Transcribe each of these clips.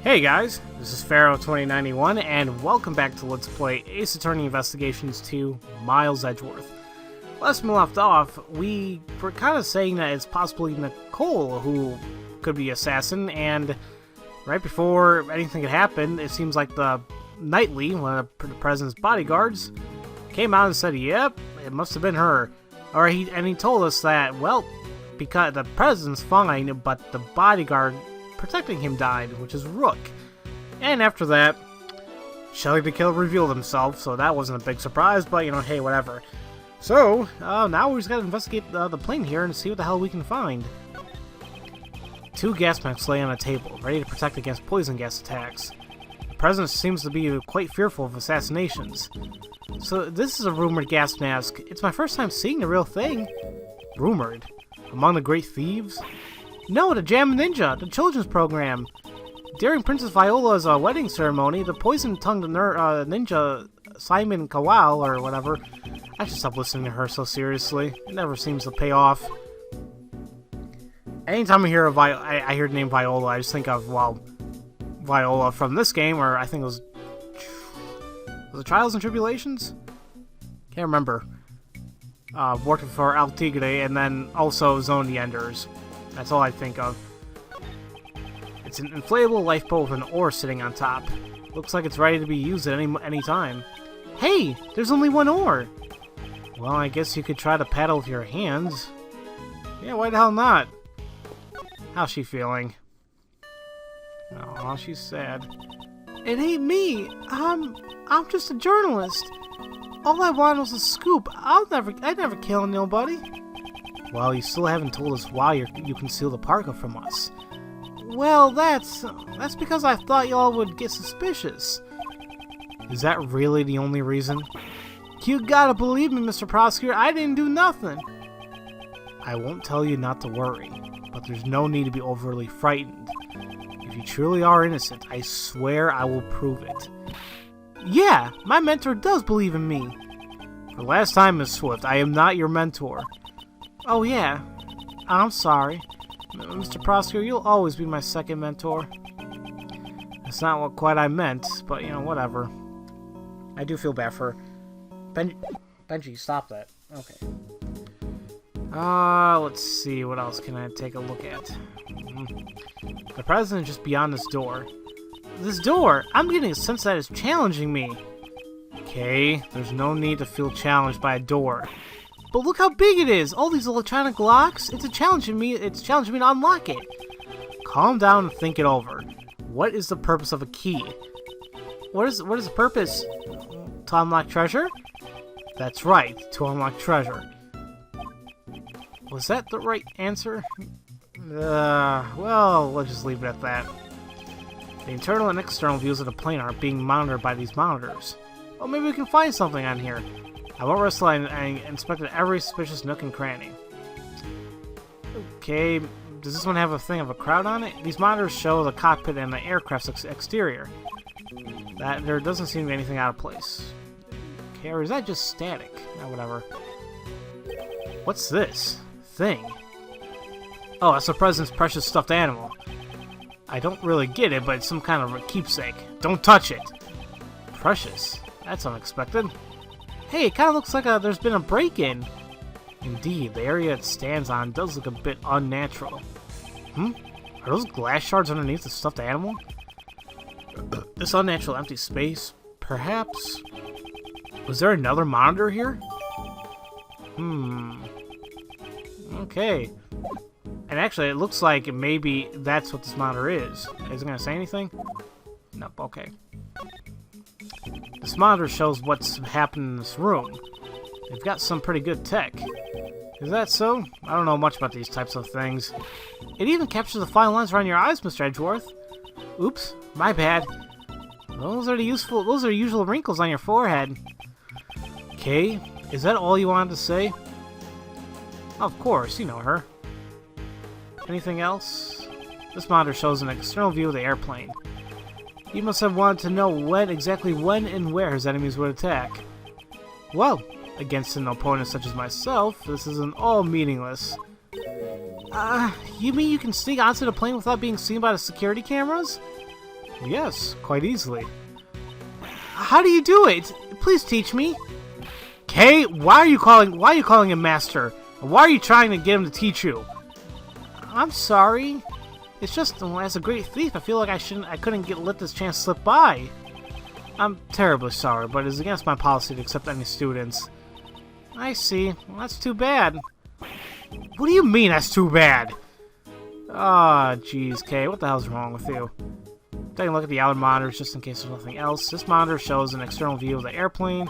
Hey guys, this is Pharaoh 2091, and welcome back to Let's Play Ace Attorney Investigations 2 Miles Edgeworth. Last we left off, we were kind of saying that it's possibly Nicole who could be assassin, and right before anything had happened, it seems like the Knightley, one of the president's bodyguards, came out and said, yep, it must have been her. And he told us that, well, because the president's fine, but the bodyguard protecting him died, which is Rook. And after that, Shelly the Killer revealed himself, so that wasn't a big surprise, but, hey, whatever. So, now we just gotta investigate the plane here and see what the hell we can find. 2 gas masks lay on a table, ready to protect against poison gas attacks. The president seems to be quite fearful of assassinations. So, this is a rumored gas mask. It's my first time seeing the real thing. Rumored? Among the great thieves? No, the Jam Ninja, the children's program. During Princess Viola's wedding ceremony, the poison-tongued ninja Simon Kowal, or whatever. I should stop listening to her so seriously. It never seems to pay off. Anytime I hear I hear the name Viola, I just think of, well, Viola from this game, or I think it was it Trials and Tribulations? Can't remember. Working for El Tigre, and then also Zone the Enders. That's all I think of. It's an inflatable lifeboat with an oar sitting on top. Looks like it's ready to be used at any time. Hey, there's only one oar! Well, I guess you could try to paddle with your hands. Yeah, why the hell not? How's she feeling? Oh, she's sad. It ain't me. I'm just a journalist. All I want was a scoop. I'd never kill nobody. Well, you still haven't told us why you conceal the parka from us. Well, that's because I thought y'all would get suspicious. Is that really the only reason? You gotta believe me, Mr. Prosecutor, I didn't do nothing. I won't tell you not to worry, but there's no need to be overly frightened. If you truly are innocent, I swear I will prove it. Yeah, my mentor does believe in me. For the last time, Miss Swift, I am not your mentor. Oh yeah, I'm sorry. Mr. Prosecutor, you'll always be my second mentor. That's not what quite I meant, but whatever. I do feel bad for Benji, stop that. Okay. Let's see, what else can I take a look at? The president is just beyond this door. This door? I'm getting a sense that it's challenging me. Okay, there's no need to feel challenged by a door. But look how big it is! All these electronic locks! It's challenging me to unlock it! Calm down and think it over. What is the purpose of a key? What is the purpose? To unlock treasure? That's right, to unlock treasure. Was that the right answer? Well, let's just leave it at that. The internal and external views of the plane are being monitored by these monitors. Well, maybe we can find something on here. I won't rest till I inspected every suspicious nook and cranny. Okay, does this one have a thing of a crowd on it? These monitors show the cockpit and the aircraft's exterior. There doesn't seem to be anything out of place. Okay, or is that just static? Oh, whatever. What's this thing? Oh, that's the president's precious stuffed animal. I don't really get it, but it's some kind of a keepsake. Don't touch it! Precious? That's unexpected. Hey, it kind of looks like there's been a break-in. Indeed, the area it stands on does look a bit unnatural. Are those glass shards underneath the stuffed animal? This unnatural empty space? Perhaps? Was there another monitor here? Okay. And actually, it looks like maybe that's what this monitor is. Is it going to say anything? Nope, okay. This monitor shows what's happened in this room. They've got some pretty good tech. Is that so? I don't know much about these types of things. It even captures the fine lines around your eyes, Mr. Edgeworth. Oops, my bad. Those are usual wrinkles on your forehead. Okay, is that all you wanted to say? Of course, you know her. Anything else? This monitor shows an external view of the airplane. He must have wanted to know exactly when and where his enemies would attack. Well, against an opponent such as myself, this isn't all meaningless. You mean you can sneak onto the plane without being seen by the security cameras? Yes, quite easily. How do you do it? Please teach me. Kay, why are you calling him master? And why are you trying to get him to teach you? I'm sorry. It's just, as a great thief, I feel like I couldn't let this chance slip by. I'm terribly sorry, but it's against my policy to accept any students. I see. Well, that's too bad. What do you mean, that's too bad? Ah, jeez, Kay, what the hell's wrong with you? Taking a look at the outer monitors just in case there's nothing else. This monitor shows an external view of the airplane.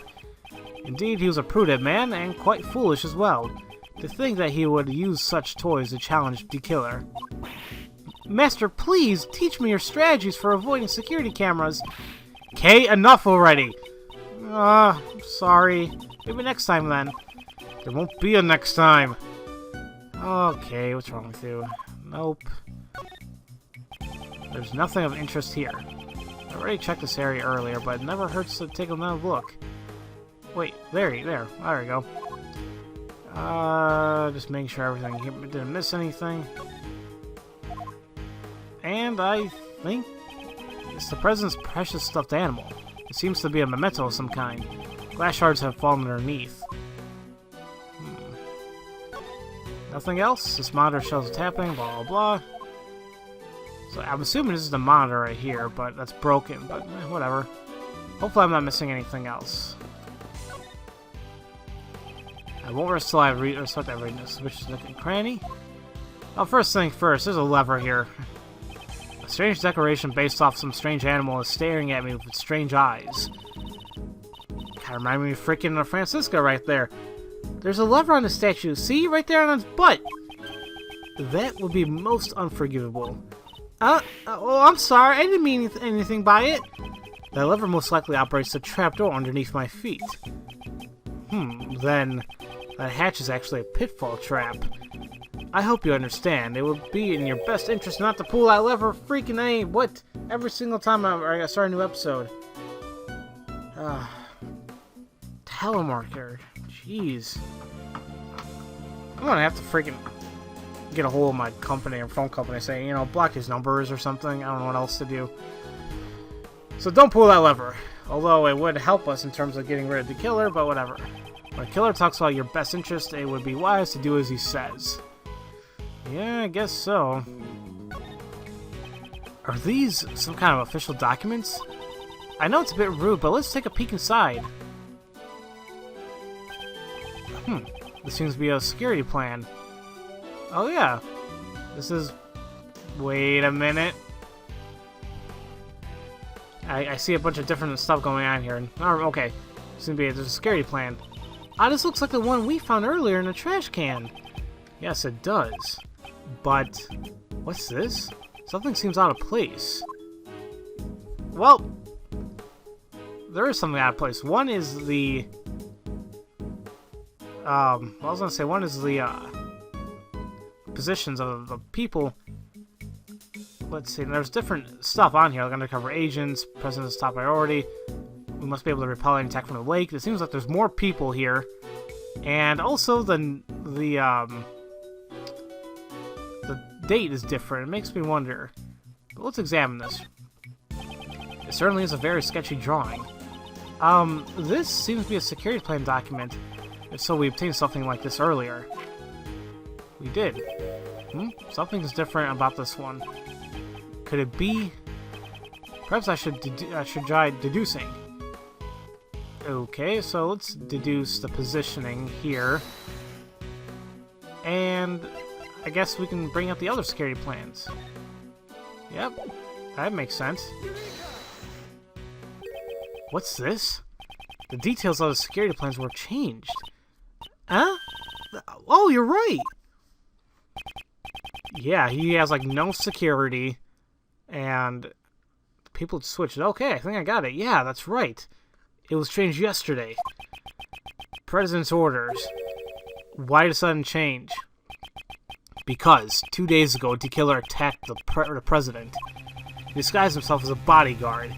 Indeed, he was a prudent man, and quite foolish as well. To think that he would use such toys to challenge the killer. Master, please, teach me your strategies for avoiding security cameras. Kay, enough already! Sorry. Maybe next time then. There won't be a next time. Okay, what's wrong with you? Nope. There's nothing of interest here. I already checked this area earlier, but it never hurts to take another look. Wait, there we go. Just making sure everything here didn't miss anything. And I think it's the president's precious stuffed animal. It seems to be a memento of some kind. Glass shards have fallen underneath. Nothing else? This monitor shows tapping, blah blah blah. So I'm assuming this is the monitor right here, but that's broken, but whatever. Hopefully I'm not missing anything else. I won't rest till I respect every switch to nook and cranny. Oh, first thing first, there's a lever here. A strange decoration based off some strange animal is staring at me with strange eyes. Kinda remind me of freaking Francisco right there. There's a lever on the statue, see? Right there on his butt! That would be most unforgivable. Oh, I'm sorry, I didn't mean anything by it. That lever most likely operates a trapdoor underneath my feet. Then that hatch is actually a pitfall trap. I hope you understand. It would be in your best interest not to pull that lever freaking every single time I start a new episode. Telemarketer. Jeez. I'm gonna have to freaking get a hold of my company or phone company saying, you know, block his numbers or something. I don't know what else to do. So don't pull that lever. Although it would help us in terms of getting rid of the killer, but whatever. When a killer talks about your best interest, it would be wise to do as he says. Yeah, I guess so. Are these some kind of official documents? I know it's a bit rude, but let's take a peek inside. This seems to be a security plan. Oh yeah. This is... Wait a minute. I see a bunch of different stuff going on here. Oh, okay. Seems to be there's a security plan. This looks like the one we found earlier in the trash can. Yes, it does. But... What's this? Something seems out of place. Well... There is something out of place. One is the... I was gonna say, one is the, positions of the people. Let's see, there's different stuff on here, like undercover agents, president's top priority. We must be able to repel any attack from the lake. It seems like there's more people here. And also the date is different. It makes me wonder. But let's examine this. It certainly is a very sketchy drawing. This seems to be a security plan document. If so, we obtained something like this earlier. We did. Something's different about this one. Could it be? Perhaps I should try deducing. Okay, so let's deduce the positioning here. And I guess we can bring up the other security plans. Yep, that makes sense. What's this? The details of the security plans were changed. Huh? Oh, you're right! Yeah, he has, like, no security, and people switched. Okay, I think I got it. Yeah, that's right. It was changed yesterday. President's orders. Why the sudden change? Because 2 days ago, the killer attacked the president. He disguised himself as a bodyguard.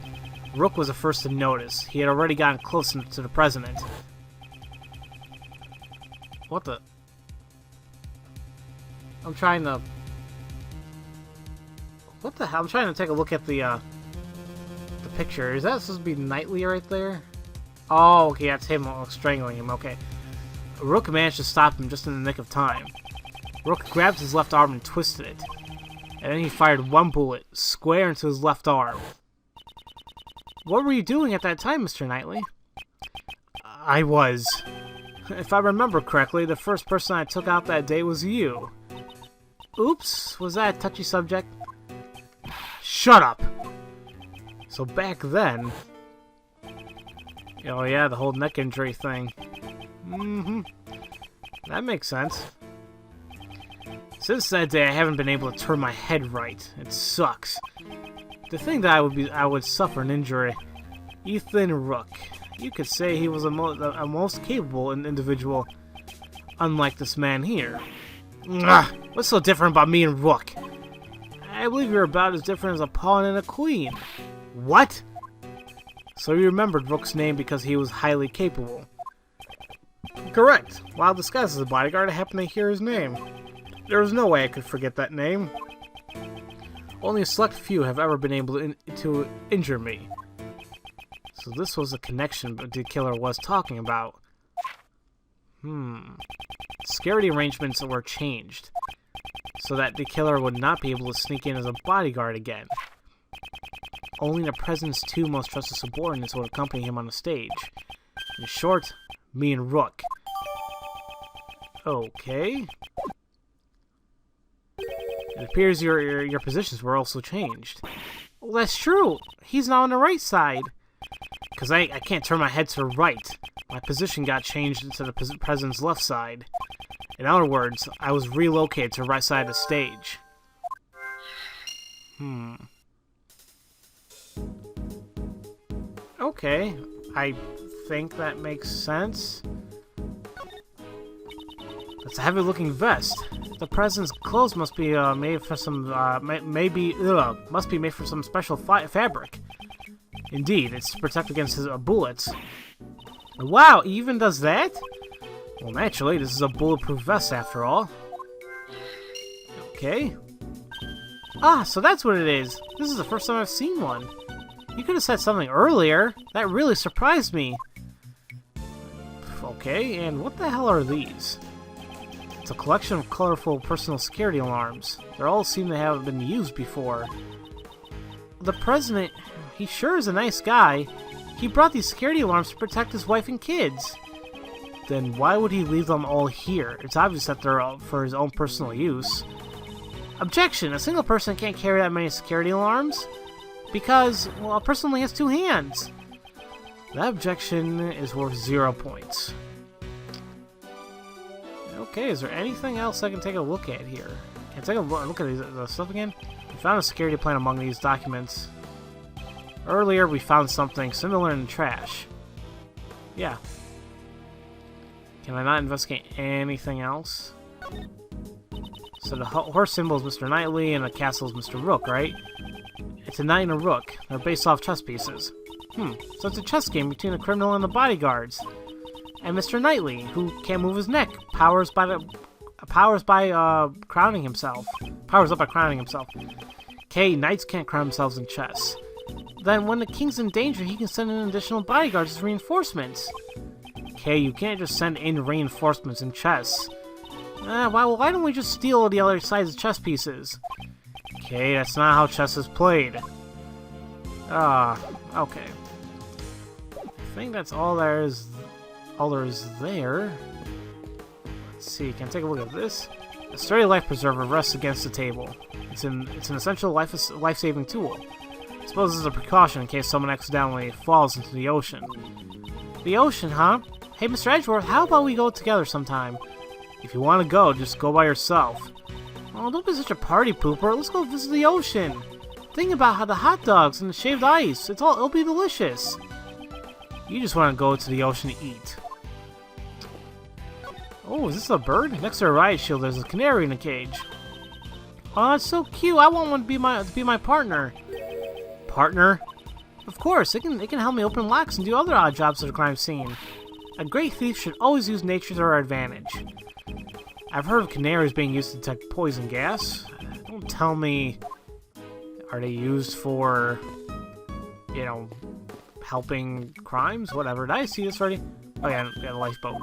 Rook was the first to notice. He had already gotten close to the president. What the? I'm trying to... What the hell? I'm trying to take a look at the picture. Is that supposed to be Knightley right there? Oh, okay, that's him strangling him. Okay. Rook managed to stop him just in the nick of time. Rook grabbed his left arm and twisted it. And then he fired one bullet, square into his left arm. What were you doing at that time, Mr. Knightley? I was. If I remember correctly, the first person I took out that day was you. Oops, was that a touchy subject? Shut up! So back then... Oh yeah, the whole neck injury thing. That makes sense. Since that day, I haven't been able to turn my head right. It sucks. To think that I would suffer an injury. Ethan Rook. You could say he was a most capable individual, unlike this man here. What's so different about me and Rook? I believe you're about as different as a pawn and a queen. What? So you remembered Rook's name because he was highly capable. Correct. While disguised as a bodyguard, I happened to hear his name. There was no way I could forget that name. Only a select few have ever been able to injure me. So this was the connection the killer was talking about. Security arrangements were changed, so that the killer would not be able to sneak in as a bodyguard again. Only the President's two most trusted subordinates would accompany him on the stage. In short, me and Rook. Okay. It appears your positions were also changed. Well, that's true. He's now on the right side. Because I can't turn my head to the right. My position got changed to the President's left side. In other words, I was relocated to the right side of the stage. Okay, I think that makes sense. It's a heavy-looking vest. The President's clothes must be made for some, must be made for some special fabric. Indeed, it's to protect against his bullets. Wow, he even does that? Well, naturally, this is a bulletproof vest after all. Okay. Ah, so that's what it is. This is the first time I've seen one. You could have said something earlier. That really surprised me. Okay, and what the hell are these? It's a collection of colorful personal security alarms. They all seem to have been used before. The President, he sure is a nice guy. He brought these security alarms to protect his wife and kids. Then why would he leave them all here? It's obvious that they're all for his own personal use. Objection! A single person can't carry that many security alarms. Because, well, a person only has 2 hands. That objection is worth 0 points. Okay, is there anything else I can take a look at here? Can I take a look at the stuff again? We found a security plan among these documents. Earlier, we found something similar in the trash. Yeah. Can I not investigate anything else? So the horse symbol is Mr. Knightley and the castle is Mr. Rook, right? It's a knight and a rook. They're based off chess pieces. So it's a chess game between a criminal and the bodyguards. And Mr. Knightley, who can't move his neck, powers up by crowning himself. Okay, knights can't crown themselves in chess. Then when the king's in danger, he can send in additional bodyguards as reinforcements. Okay, you can't just send in reinforcements in chess. Why don't we just steal the other side's chess pieces? Okay, that's not how chess is played. Okay. I think that's all there is there. Let's see, can I take a look at this? A sturdy life preserver rests against the table. It's an essential life-saving tool. I suppose this is a precaution in case someone accidentally falls into the ocean. The ocean, huh? Hey, Mr. Edgeworth, how about we go together sometime? If you want to go, just go by yourself. Oh, don't be such a party pooper. Let's go visit the ocean. Think about how the hot dogs and the shaved ice. It'll be delicious. You just want to go to the ocean to eat. Oh, is this a bird? Next to a riot shield, there's a canary in a cage. Oh, it's so cute. I want one to be my partner. Partner? Of course, it can help me open locks and do other odd jobs at a crime scene. A great thief should always use nature to our advantage. I've heard of canaries being used to detect poison gas. Don't tell me... Are they used for... you know, helping crimes, whatever. Did I see this already? Oh yeah, we got a lifeboat.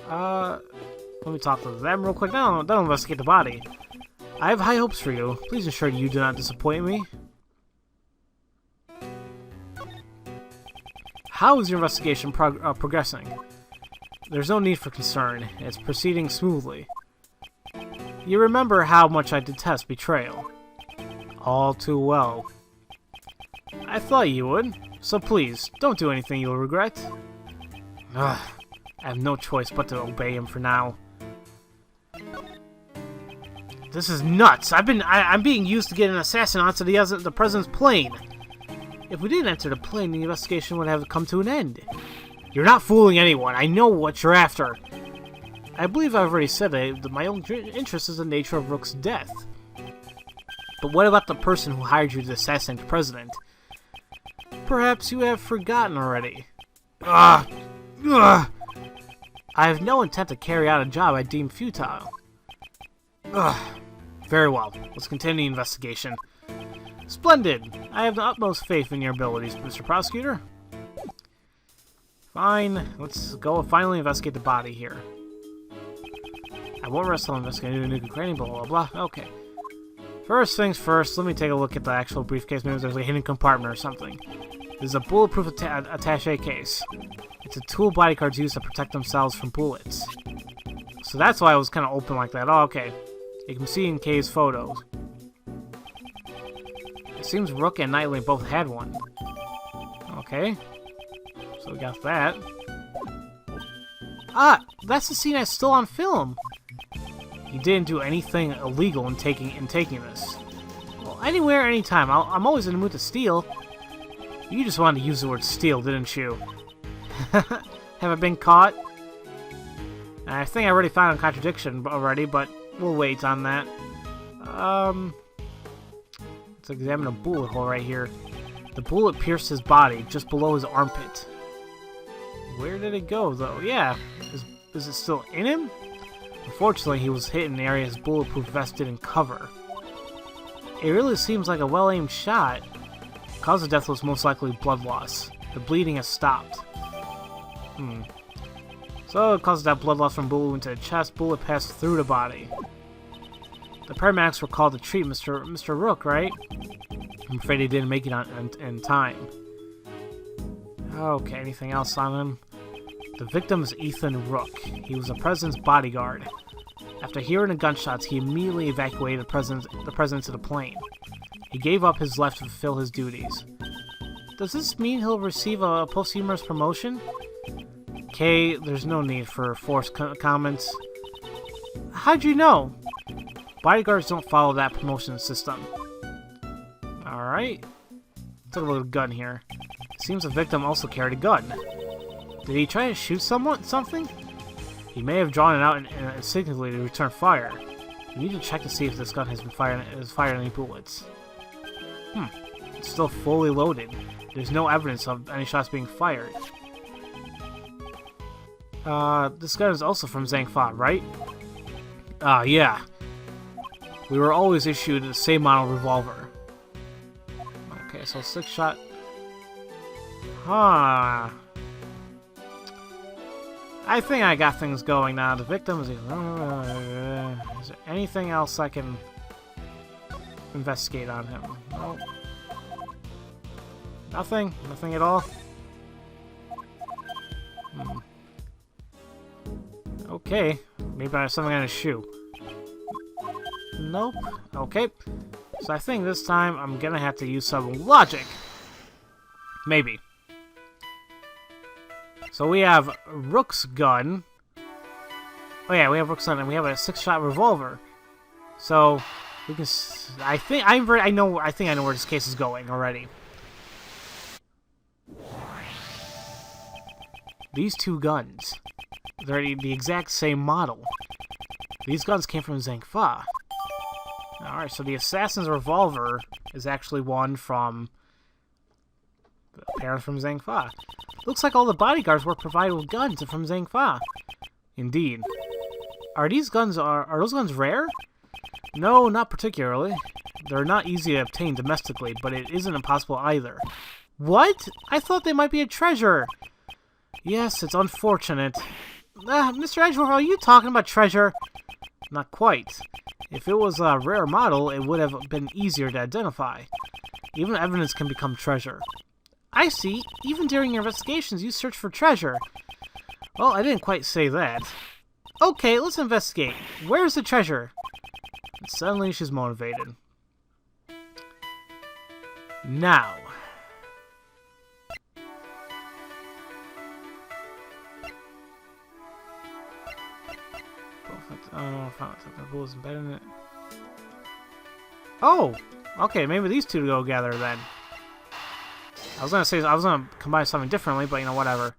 Let me talk to them real quick. No, don't investigate the body. I have high hopes for you. Please ensure you do not disappoint me. How is your investigation progressing? There's no need for concern. It's proceeding smoothly. You remember how much I detest betrayal. All too well. I thought you would. So please, don't do anything you'll regret. Ugh, I have no choice but to obey him for now. This is nuts. I'm being used to get an assassin onto the president's plane. If we didn't enter the plane, the investigation would have come to an end. You're not fooling anyone. I know what you're after. I believe I've already said that my own interest is the nature of Rook's death. But what about the person who hired you to assassinate the president? Perhaps you have forgotten already. I have no intent to carry out a job I deem futile. Very well. Let's continue the investigation. Splendid! I have the utmost faith in your abilities, Mr. Prosecutor. Fine. Let's go finally investigate the body here. I won't rest on investigating the nuclear crane, blah, blah, blah. Okay. First things first, let me take a look at the actual briefcase. Maybe there's a hidden compartment or something. This is a bulletproof attaché case. It's a tool bodyguards use to protect themselves from bullets. So that's why it was kind of open like that. Oh, okay. You can see in Kay's photos. It seems Rook and Nightwing both had one. Okay. So we got that. Ah! That's the scene that's still on film! He didn't do anything illegal in taking this. Well, anywhere, anytime. I'm always in the mood to steal. You just wanted to use the word steal, didn't you? Have I been caught? I think I already found a contradiction already, but we'll wait on that. Let's examine a bullet hole right here. The bullet pierced his body, just below his armpit. Where did it go, though? Yeah. Is it still in him? Unfortunately, he was hit in the area his bulletproof vest didn't cover. It really seems like a well-aimed shot. The cause of death was most likely blood loss. The bleeding has stopped. So it caused that blood loss from bullet wound to the chest. Bullet passed through the body. The paramedics were called to treat Mr. Rook, right? I'm afraid he didn't make it in time. Okay, anything else on him? The victim is Ethan Rook. He was the president's bodyguard. After hearing the gunshots, he immediately evacuated the president to the plane. He gave up his life to fulfill his duties. Does this mean he'll receive a posthumous promotion? Okay, there's no need for forced comments. How'd you know? Bodyguards don't follow that promotion system. Alright. Let's take a little gun here. Seems the victim also carried a gun. Did he try to shoot something? He may have drawn it out instinctively to return fire. You need to check to see if this gun has fired any bullets. It's still fully loaded. There's no evidence of any shots being fired. This gun is also from Zhang Fa, right? Yeah. We were always issued the same model revolver. Okay, so 6-shot. Huh. I think I got things going now. The victim is... Is there anything else I can investigate on him? Nope. Nothing? Nothing at all? Okay. Maybe I have something on his shoe. Nope. Okay. So I think this time I'm gonna have to use some logic. Maybe. So we have Rook's gun. Oh yeah, we have Rook's gun, and we have a 6-shot revolver. So we can. I think I know where this case is going already. These two guns, they're the exact same model. These guns came from Zhang Fa. Alright, so the assassin's revolver is actually one from... apparently from Zhang Fa. Looks like all the bodyguards were provided with guns from Zhang Fa. Indeed. Are those guns rare? No, not particularly. They're not easy to obtain domestically, but it isn't impossible either. What? I thought they might be a treasure. Yes, it's unfortunate. Mr. Edgeworth, are you talking about treasure? Not quite. If it was a rare model, it would have been easier to identify. Even evidence can become treasure. I see. Even during your investigations, you search for treasure. Well, I didn't quite say that. Okay, let's investigate. Where's the treasure? And suddenly, she's motivated. Now. Oh! Okay, maybe these two go together then. I was gonna combine something differently, but you know, whatever.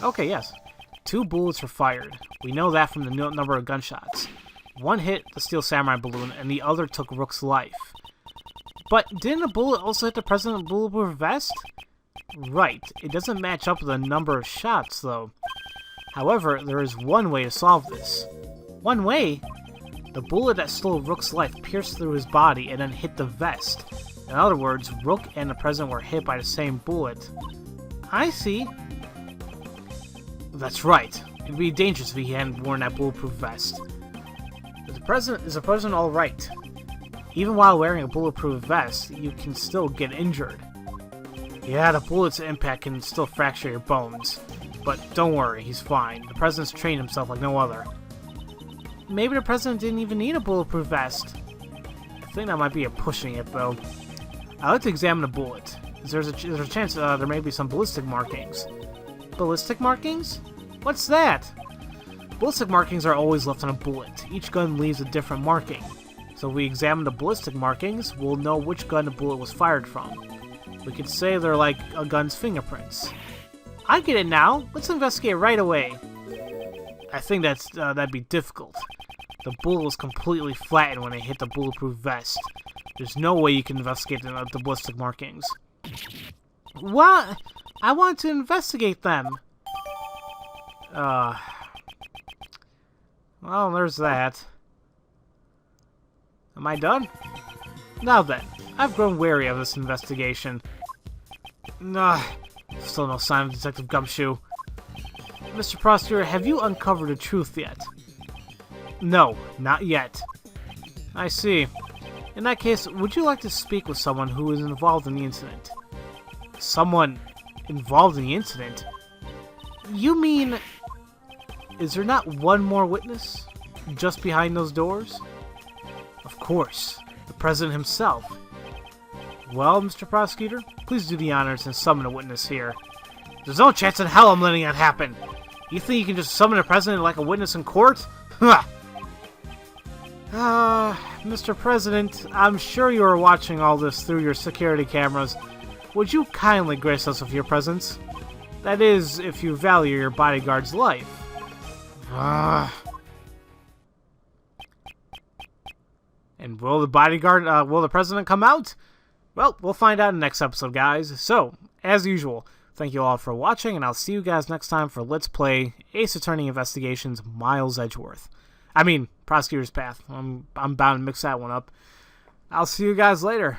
Okay, yes. 2 bullets were fired. We know that from the number of gunshots. One hit the Steel Samurai balloon, and the other took Rook's life. But didn't a bullet also hit the President's bulletproof vest? Right. It doesn't match up with the number of shots, though. However, there is one way to solve this. One way? The bullet that stole Rook's life pierced through his body and then hit the vest. In other words, Rook and the President were hit by the same bullet. I see. That's right. It'd be dangerous if he hadn't worn that bulletproof vest. Is the President alright? Even while wearing a bulletproof vest, you can still get injured. Yeah, the bullet's impact can still fracture your bones. But don't worry, he's fine. The President's trained himself like no other. Maybe the President didn't even need a bulletproof vest. I think that might be pushing it, though. I'd like to examine the bullet. There's a chance there may be some ballistic markings. Ballistic markings? What's that? Ballistic markings are always left on a bullet. Each gun leaves a different marking. So if we examine the ballistic markings, we'll know which gun the bullet was fired from. We could say they're like a gun's fingerprints. I get it now. Let's investigate right away. I think that'd be difficult. The bullet was completely flattened when it hit the bulletproof vest. There's no way you can investigate the ballistic markings. What? I want to investigate them. Well, there's that. Am I done? Now then, I've grown wary of this investigation. Still no sign of Detective Gumshoe. Mr. Prosecutor, have you uncovered the truth yet? No, not yet. I see. In that case, would you like to speak with someone who is involved in the incident? Someone involved in the incident? You mean... Is there not one more witness? Just behind those doors? Of course. The President himself. Well, Mr. Prosecutor, please do the honors and summon a witness here. There's no chance in hell I'm letting that happen. You think you can just summon a president like a witness in court? Ha! Mr. President, I'm sure you are watching all this through your security cameras. Would you kindly grace us with your presence? That is, if you value your bodyguard's life. And will the President come out? Well, we'll find out in the next episode, guys. So, as usual, thank you all for watching, and I'll see you guys next time for Let's Play Ace Attorney Investigations Miles Edgeworth. I mean, Prosecutor's Path. I'm bound to mix that one up. I'll see you guys later.